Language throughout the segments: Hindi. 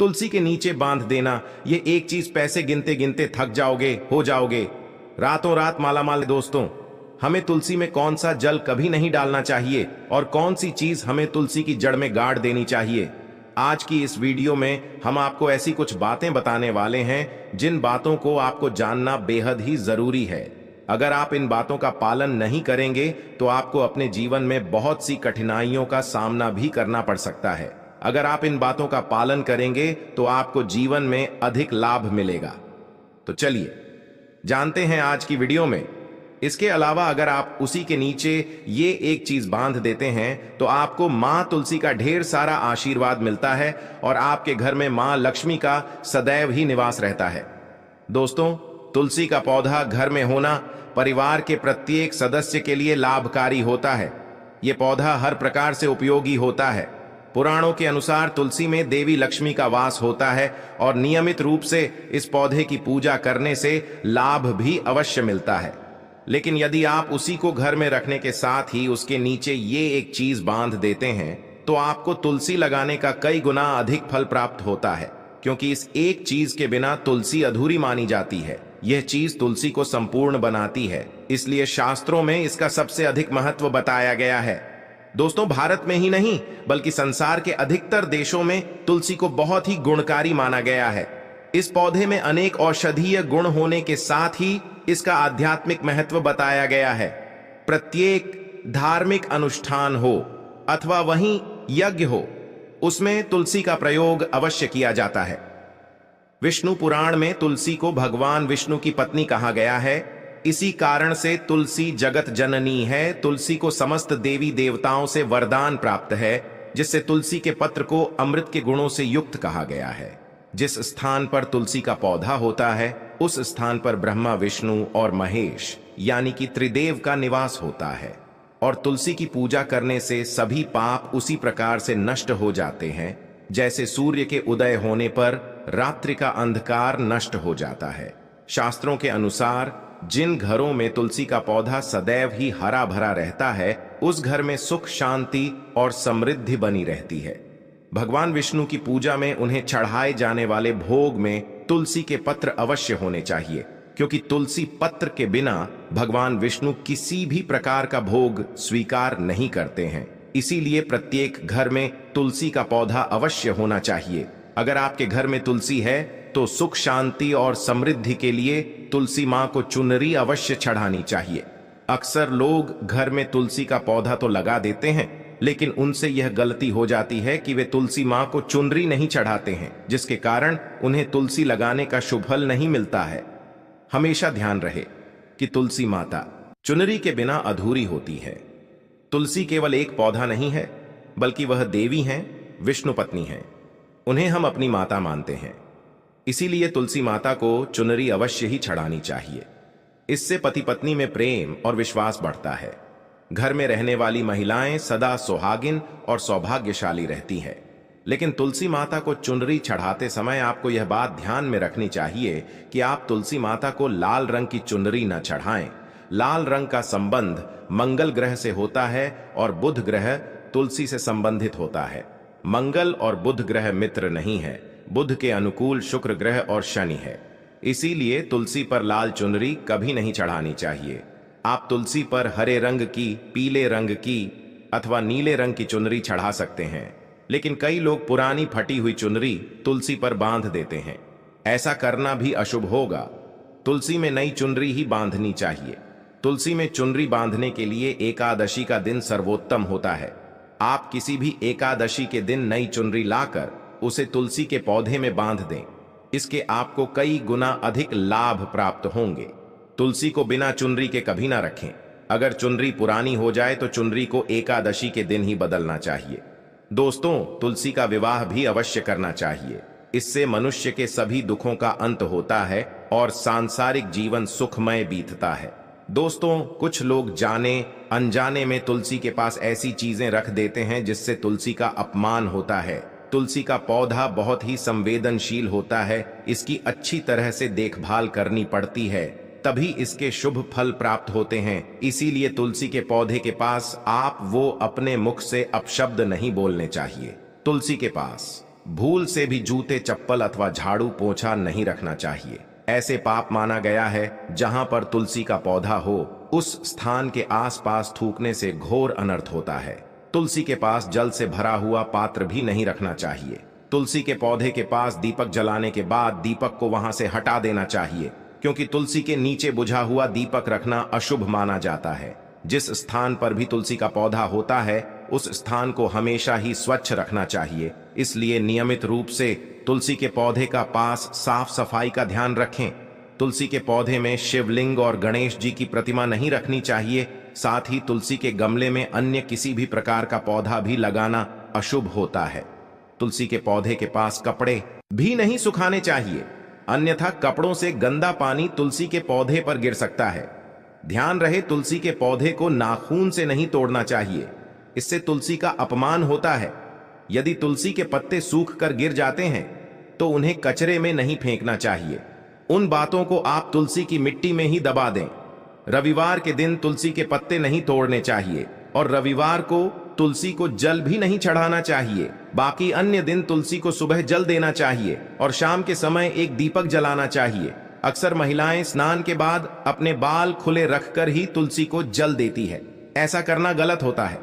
तुलसी के नीचे बांध देना, ये एक चीज पैसे गिनते गिनते थक जाओगे, हो जाओगे रातों रात मालामाल। दोस्तों, हमें तुलसी में कौन सा जल कभी नहीं डालना चाहिए और कौन सी चीज हमें तुलसी की जड़ में गाड़ देनी चाहिए, आज की इस वीडियो में हम आपको ऐसी कुछ बातें बताने वाले हैं जिन बातों को आपको जानना बेहद ही जरूरी है। अगर आप इन बातों का पालन नहीं करेंगे तो आपको अपने जीवन में बहुत सी कठिनाइयों का सामना भी करना पड़ सकता है। अगर आप इन बातों का पालन करेंगे तो आपको जीवन में अधिक लाभ मिलेगा। तो चलिए जानते हैं आज की वीडियो में। इसके अलावा अगर आप उसी के नीचे ये एक चीज बांध देते हैं तो आपको मां तुलसी का ढेर सारा आशीर्वाद मिलता है और आपके घर में मां लक्ष्मी का सदैव ही निवास रहता है। दोस्तों, तुलसी का पौधा घर में होना परिवार के प्रत्येक सदस्य के लिए लाभकारी होता है। यह पौधा हर प्रकार से उपयोगी होता है। पुराणों के अनुसार तुलसी में देवी लक्ष्मी का वास होता है और नियमित रूप से इस पौधे की पूजा करने से लाभ भी अवश्य मिलता है। लेकिन यदि आप उसी को घर में रखने के साथ ही उसके नीचे ये एक चीज बांध देते हैं तो आपको तुलसी लगाने का कई गुना अधिक फल प्राप्त होता है, क्योंकि इस एक चीज के बिना तुलसी अधूरी मानी जाती है। यह चीज तुलसी को संपूर्ण बनाती है, इसलिए शास्त्रों में इसका सबसे अधिक महत्व बताया गया है। दोस्तों, भारत में ही नहीं बल्कि संसार के अधिकतर देशों में तुलसी को बहुत ही गुणकारी माना गया है। इस पौधे में अनेक औषधीय गुण होने के साथ ही इसका आध्यात्मिक महत्व बताया गया है। प्रत्येक धार्मिक अनुष्ठान हो अथवा वहीं यज्ञ हो, उसमें तुलसी का प्रयोग अवश्य किया जाता है। विष्णु पुराण में तुलसी को भगवान विष्णु की पत्नी कहा गया है। इसी कारण से तुलसी जगत जननी है। तुलसी को समस्त देवी देवताओं से वरदान प्राप्त है, जिससे तुलसी के पत्र को अमृत के गुणों से युक्त कहा गया है। जिस स्थान पर तुलसी का पौधा होता है उस स्थान पर ब्रह्मा, विष्णु और महेश यानी कि त्रिदेव का निवास होता है। और तुलसी की पूजा करने से सभी पाप उसी प्रकार से नष्ट हो जाते हैं जैसे सूर्य के उदय होने पर रात्रि का अंधकार नष्ट हो जाता है। शास्त्रों के अनुसार जिन घरों में तुलसी का पौधा सदैव ही हरा भरा रहता है उस घर में सुख, शांति और समृद्धि बनी रहती है। भगवान विष्णु की पूजा में उन्हें चढ़ाए जाने वाले भोग में तुलसी के पत्र अवश्य होने चाहिए, क्योंकि तुलसी पत्र के बिना भगवान विष्णु किसी भी प्रकार का भोग स्वीकार नहीं करते हैं। इसीलिए प्रत्येक घर में तुलसी का पौधा अवश्य होना चाहिए। अगर आपके घर में तुलसी है तो सुख, शांति और समृद्धि के लिए तुलसी मां को चुनरी अवश्य चढ़ानी चाहिए। अक्सर लोग घर में तुलसी का पौधा तो लगा देते हैं, लेकिन उनसे यह गलती हो जाती है कि वे तुलसी मां को चुनरी नहीं चढ़ाते हैं, जिसके कारण उन्हें तुलसी लगाने का शुभ फल नहीं मिलता है। हमेशा ध्यान रहे कि तुलसी माता चुनरी के बिना अधूरी होती है। तुलसी केवल एक पौधा नहीं है बल्कि वह देवी हैं, विष्णु पत्नी हैं। उन्हें हम अपनी माता मानते हैं, इसीलिए तुलसी माता को चुनरी अवश्य ही चढ़ानी चाहिए। इससे पति पत्नी में प्रेम और विश्वास बढ़ता है। घर में रहने वाली महिलाएं सदा सुहागिन और सौभाग्यशाली रहती हैं। लेकिन तुलसी माता को चुनरी चढ़ाते समय आपको यह बात ध्यान में रखनी चाहिए कि आप तुलसी माता को लाल रंग की चुनरी न चढ़ाएं। लाल रंग का संबंध मंगल ग्रह से होता है और बुध ग्रह तुलसी से संबंधित होता है। मंगल और बुध ग्रह मित्र नहीं है। बुध के अनुकूल शुक्र ग्रह और शनि है। इसीलिए तुलसी पर लाल चुनरी कभी नहीं चढ़ानी चाहिए। आप तुलसी पर हरे रंग की, पीले रंग की अथवा नीले रंग की चुनरी चढ़ा सकते हैं, लेकिन कई लोग पुरानी फटी हुई चुनरी तुलसी पर बांध देते हैं। ऐसा करना भी अशुभ होगा। तुलसी में नई चुनरी ही बांधनी चाहिए। तुलसी में चुनरी बांधने के लिए एकादशी का दिन सर्वोत्तम होता है। आप किसी भी एकादशी के दिन नई चुनरी लाकर उसे तुलसी के पौधे में बांध दें। इसके आपको कई गुना अधिक लाभ प्राप्त होंगे। तुलसी को बिना चुनरी के कभी ना रखें। अगर चुनरी पुरानी हो जाए तो चुनरी को एकादशी के दिन ही बदलना चाहिए। दोस्तों, तुलसी का विवाह भी अवश्य करना चाहिए। इससे मनुष्य के सभी दुखों का अंत होता है और सांसारिक जीवन सुखमय बीतता है। दोस्तों, कुछ लोग जाने अनजाने में तुलसी के पास ऐसी चीजें रख देते हैं जिससे तुलसी का अपमान होता है। तुलसी का पौधा बहुत ही संवेदनशील होता है। इसकी अच्छी तरह से देखभाल करनी पड़ती है, तभी इसके शुभ फल प्राप्त होते हैं। इसीलिए तुलसी के पौधे के पास आप वो अपने मुख से अपशब्द नहीं बोलने चाहिए। तुलसी के पास भूल से भी जूते चप्पल अथवा झाड़ू पोछा नहीं रखना चाहिए। ऐसे पाप माना गया है जहां पर तुलसी का पौधा हो उस स्थान के आसपास थूकने से घोर अनर्थ होता है। तुलसी के पास जल से भरा हुआ पात्र भी नहीं रखना चाहिए। तुलसी के पौधे के पास दीपक जलाने के बाद दीपक को वहां से हटा देना चाहिए, क्योंकि तुलसी के नीचे बुझा हुआ दीपक रखना अशुभ माना जाता है। जिस स्थान पर भी तुलसी का पौधा होता है उस स्थान को हमेशा ही स्वच्छ रखना चाहिए। इसलिए नियमित रूप से तुलसी के पौधे का पास साफ सफाई का ध्यान रखें। तुलसी के पौधे में शिवलिंग और गणेश जी की प्रतिमा नहीं रखनी चाहिए। साथ ही तुलसी के गमले में अन्य किसी भी प्रकार का पौधा भी लगाना अशुभ होता है। तुलसी के पौधे के पास कपड़े भी नहीं सुखाने चाहिए, अन्यथा कपड़ों से गंदा पानी तुलसी के पौधे पर गिर सकता है। ध्यान रहे, तुलसी के पौधे को नाखून से नहीं तोड़ना चाहिए, इससे तुलसी का अपमान होता है। यदि तुलसी के पत्ते सूख कर गिर जाते हैं तो उन्हें कचरे में नहीं फेंकना चाहिए। उन बातों को आप तुलसी की मिट्टी में ही दबा दें। रविवार के दिन तुलसी के पत्ते नहीं तोड़ने चाहिए और रविवार को तुलसी को जल भी नहीं चढ़ाना चाहिए। बाकी अन्य दिन तुलसी को सुबह जल देना चाहिए और शाम के समय एक दीपक जलाना चाहिए। अक्सर महिलाएं स्नान के बाद अपने बाल खुले रखकर ही तुलसी को जल देती है। ऐसा करना गलत होता है।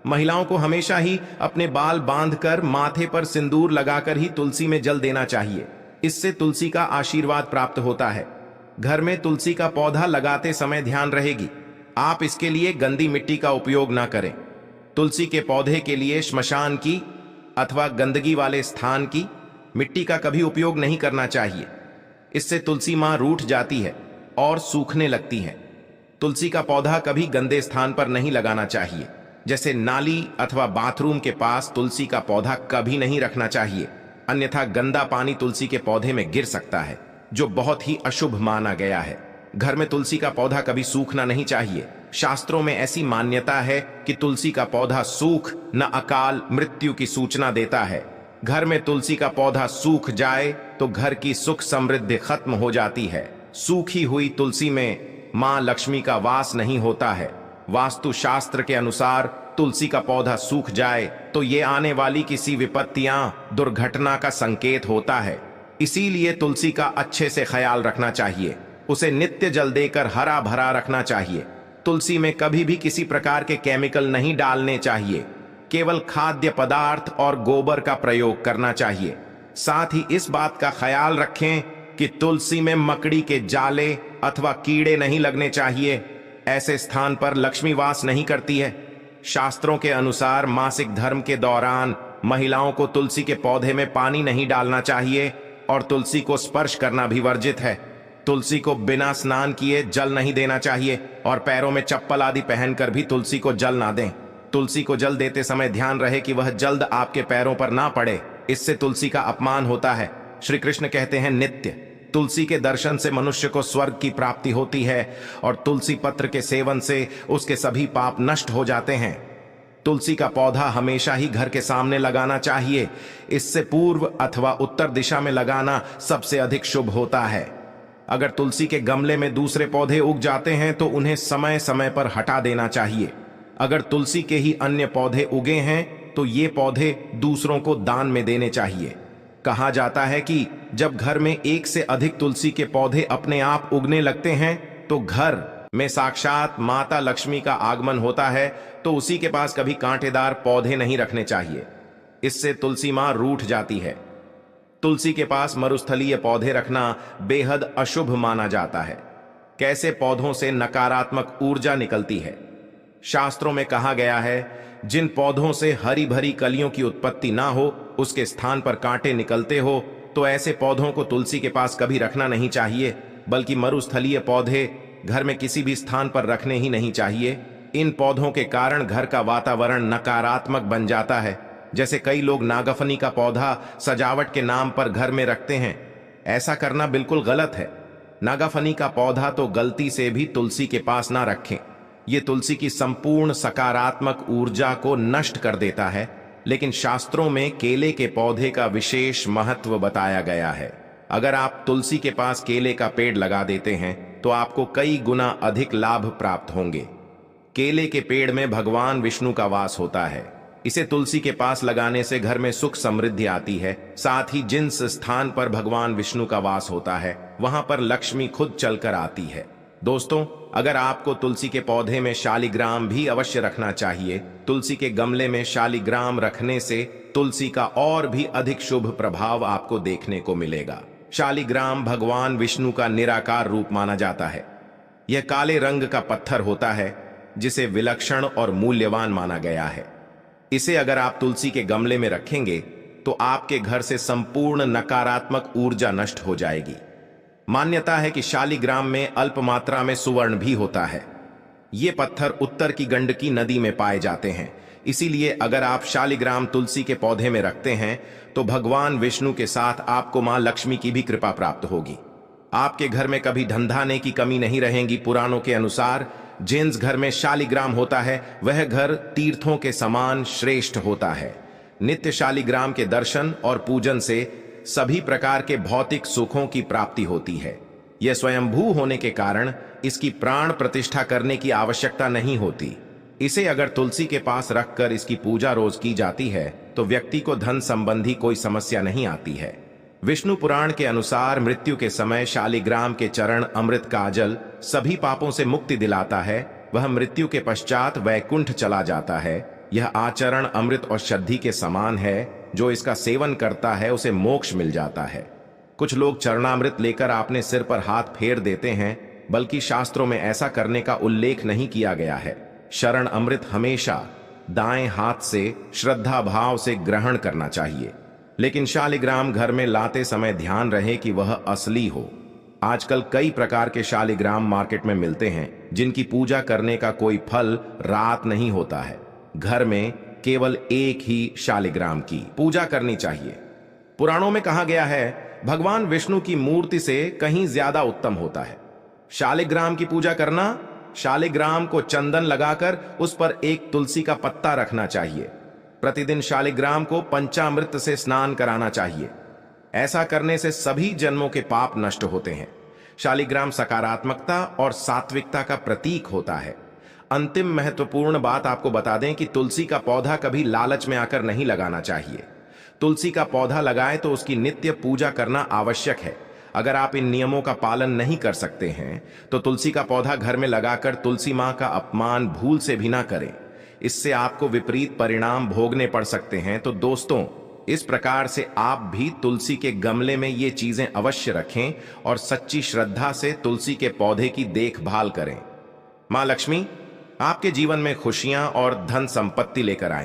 महिलाओं को हमेशा ही अपने बाल बांधकर माथे पर सिंदूर लगाकर ही तुलसी में जल देना चाहिए। इससे तुलसी का आशीर्वाद प्राप्त होता है। घर में तुलसी का पौधा लगाते समय ध्यान रहेगी, आप इसके लिए गंदी मिट्टी का उपयोग ना करें। तुलसी के पौधे के लिए श्मशान की अथवा गंदगी वाले स्थान की मिट्टी का कभी उपयोग नहीं करना चाहिए। इससे तुलसी मां रूठ जाती है और सूखने लगती है। तुलसी का पौधा कभी गंदे स्थान पर नहीं लगाना चाहिए, जैसे नाली अथवा बाथरूम के पास तुलसी का पौधा कभी नहीं रखना चाहिए, अन्यथा गंदा पानी तुलसी के पौधे में गिर सकता है, जो बहुत ही अशुभ माना गया है। घर में तुलसी का पौधा कभी सूखना नहीं चाहिए। शास्त्रों में ऐसी मान्यता है कि तुलसी का पौधा सूख न अकाल मृत्यु की सूचना देता है। घर में तुलसी का पौधा सूख जाए तो घर की सुख समृद्धि खत्म हो जाती है। सूखी हुई तुलसी में मां लक्ष्मी का वास नहीं होता है। वास्तु शास्त्र के अनुसार तुलसी का पौधा सूख जाए तो ये आने वाली किसी विपत्तियां दुर्घटना का संकेत होता है। इसीलिए तुलसी का अच्छे से ख्याल रखना चाहिए। उसे नित्य जल देकर हरा भरा रखना चाहिए। तुलसी में कभी भी किसी प्रकार के केमिकल नहीं डालने चाहिए। केवल खाद्य पदार्थ और गोबर का प्रयोग करना चाहिए। साथ ही इस बात का ख्याल रखें कि तुलसी में मकड़ी के जाले अथवा कीड़े नहीं लगने चाहिए। ऐसे स्थान पर लक्ष्मी वास नहीं करती है। शास्त्रों के अनुसार मासिक धर्म के दौरान महिलाओं को तुलसी के पौधे में पानी नहीं डालना चाहिए और तुलसी को स्पर्श करना भी वर्जित है। तुलसी को बिना स्नान किए जल नहीं देना चाहिए और पैरों में चप्पल आदि पहनकर भी तुलसी को जल ना दें। तुलसी को जल देते समय ध्यान रहे कि वह जल्द आपके पैरों पर ना पड़े, इससे तुलसी का अपमान होता है। श्री कृष्ण कहते हैं, नित्य तुलसी के दर्शन से मनुष्य को स्वर्ग की प्राप्ति होती है और तुलसी पत्र के सेवन से उसके सभी पाप नष्ट हो जाते हैं। तुलसी का पौधा हमेशा ही घर के सामने लगाना चाहिए। इससे पूर्व अथवा उत्तर दिशा में लगाना सबसे अधिक शुभ होता है। अगर तुलसी के गमले में दूसरे पौधे उग जाते हैं तो उन्हें समय समय पर हटा देना चाहिए। अगर तुलसी के ही अन्य पौधे उगे हैं तो ये पौधे दूसरों को दान में देने चाहिए। कहा जाता है कि जब घर में एक से अधिक तुलसी के पौधे अपने आप उगने लगते हैं तो घर में साक्षात माता लक्ष्मी का आगमन होता है। तो उसी के पास कभी कांटेदार पौधे नहीं रखने चाहिए, इससे तुलसी मां रूठ जाती है। तुलसी के पास मरुस्थलीय पौधे रखना बेहद अशुभ माना जाता है। कैसे पौधों से नकारात्मक ऊर्जा निकलती है। शास्त्रों में कहा गया है, जिन पौधों से हरी भरी कलियों की उत्पत्ति ना हो, उसके स्थान पर कांटे निकलते हो, तो ऐसे पौधों को तुलसी के पास कभी रखना नहीं चाहिए, बल्कि मरुस्थलीय पौधे घर में किसी भी स्थान पर रखने ही नहीं चाहिए। इन पौधों के कारण घर का वातावरण नकारात्मक बन जाता है। जैसे कई लोग नागफनी का पौधा सजावट के नाम पर घर में रखते हैं। ऐसा करना बिल्कुल गलत है। नागफनी का पौधा तो गलती से भी तुलसी के पास ना रखें। ये तुलसी की संपूर्ण सकारात्मक ऊर्जा को नष्ट कर देता है। लेकिन शास्त्रों में केले के पौधे का विशेष महत्व बताया गया है। अगर आप तुलसी के पास केले का पेड़ लगा देते हैं तो आपको कई गुना अधिक लाभ प्राप्त होंगे। केले के पेड़ में भगवान विष्णु का वास होता है। इसे तुलसी के पास लगाने से घर में सुख समृद्धि आती है। साथ ही जिस स्थान पर भगवान विष्णु का वास होता है वहां पर लक्ष्मी खुद चलकर आती है। दोस्तों, अगर आपको तुलसी के पौधे में शालिग्राम भी अवश्य रखना चाहिए। तुलसी के गमले में शालिग्राम रखने से तुलसी का और भी अधिक शुभ प्रभाव आपको देखने को मिलेगा। शालिग्राम भगवान विष्णु का निराकार रूप माना जाता है। यह काले रंग का पत्थर होता है जिसे विलक्षण और मूल्यवान माना गया है। इसे अगर आप तुलसी के गमले में रखेंगे तो आपके घर से संपूर्ण नकारात्मक ऊर्जा नष्ट हो जाएगी। मान्यता है कि शालिग्राम में अल्प मात्रा में सुवर्ण भी होता है। ये पत्थर उत्तर की गंडकी नदी में पाए जाते हैं। इसीलिए अगर आप शालिग्राम तुलसी के पौधे में रखते हैं तो भगवान विष्णु के साथ आपको मां लक्ष्मी की भी कृपा प्राप्त होगी। आपके घर में कभी धन धान्य की कमी नहीं रहेगी। पुराणों के अनुसार जिस घर में शालिग्राम होता है वह घर तीर्थों के समान श्रेष्ठ होता है। नित्य शालिग्राम के दर्शन और पूजन से सभी प्रकार के भौतिक सुखों की प्राप्ति होती है। यह स्वयंभू होने के कारण इसकी प्राण प्रतिष्ठा करने की आवश्यकता नहीं होती। इसे अगर तुलसी के पास रखकर इसकी पूजा रोज की जाती है तो व्यक्ति को धन संबंधी कोई समस्या नहीं आती है। विष्णु पुराण के अनुसार मृत्यु के समय शालिग्राम के चरण अमृत का जल सभी पापों से मुक्ति दिलाता है। वह मृत्यु के पश्चात वैकुंठ चला जाता है। यह आचरण अमृत और शद्धी के समान है। जो इसका सेवन करता है उसे मोक्ष मिल जाता है। कुछ लोग चरणामृत लेकर अपने सिर पर हाथ फेर देते हैं, बल्कि शास्त्रों में ऐसा करने का उल्लेख नहीं किया गया है। शरण अमृत हमेशा दाएं हाथ से श्रद्धा भाव से ग्रहण करना चाहिए। लेकिन शालिग्राम घर में लाते समय ध्यान रहे कि वह असली हो। आजकल कई प्रकार के शालिग्राम मार्केट में मिलते हैं जिनकी पूजा करने का कोई फल रात नहीं होता है। घर में केवल एक ही शालिग्राम की पूजा करनी चाहिए। पुराणों में कहा गया है भगवान विष्णु की मूर्ति से कहीं ज्यादा उत्तम होता है शालिग्राम की पूजा करना। शालिग्राम को चंदन लगाकर उस पर एक तुलसी का पत्ता रखना चाहिए। प्रतिदिन शालिग्राम को पंचामृत से स्नान कराना चाहिए। ऐसा करने से सभी जन्मों के पाप नष्ट होते हैं। शालिग्राम सकारात्मकता और सात्विकता का प्रतीक होता है। अंतिम महत्वपूर्ण बात आपको बता दें कि तुलसी का पौधा कभी लालच में आकर नहीं लगाना चाहिए। तुलसी का पौधा लगाए तो उसकी नित्य पूजा करना आवश्यक है। अगर आप इन नियमों का पालन नहीं कर सकते हैं तो तुलसी का पौधा घर में लगाकर तुलसी मां का अपमान भूल से भी ना करें। इससे आपको विपरीत परिणाम भोगने पड़ सकते हैं। तो दोस्तों, इस प्रकार से आप भी तुलसी के गमले में ये चीजें अवश्य रखें और सच्ची श्रद्धा से तुलसी के पौधे की देखभाल करें। मां लक्ष्मी आपके जीवन में खुशियां और धन संपत्ति लेकर आएंगी।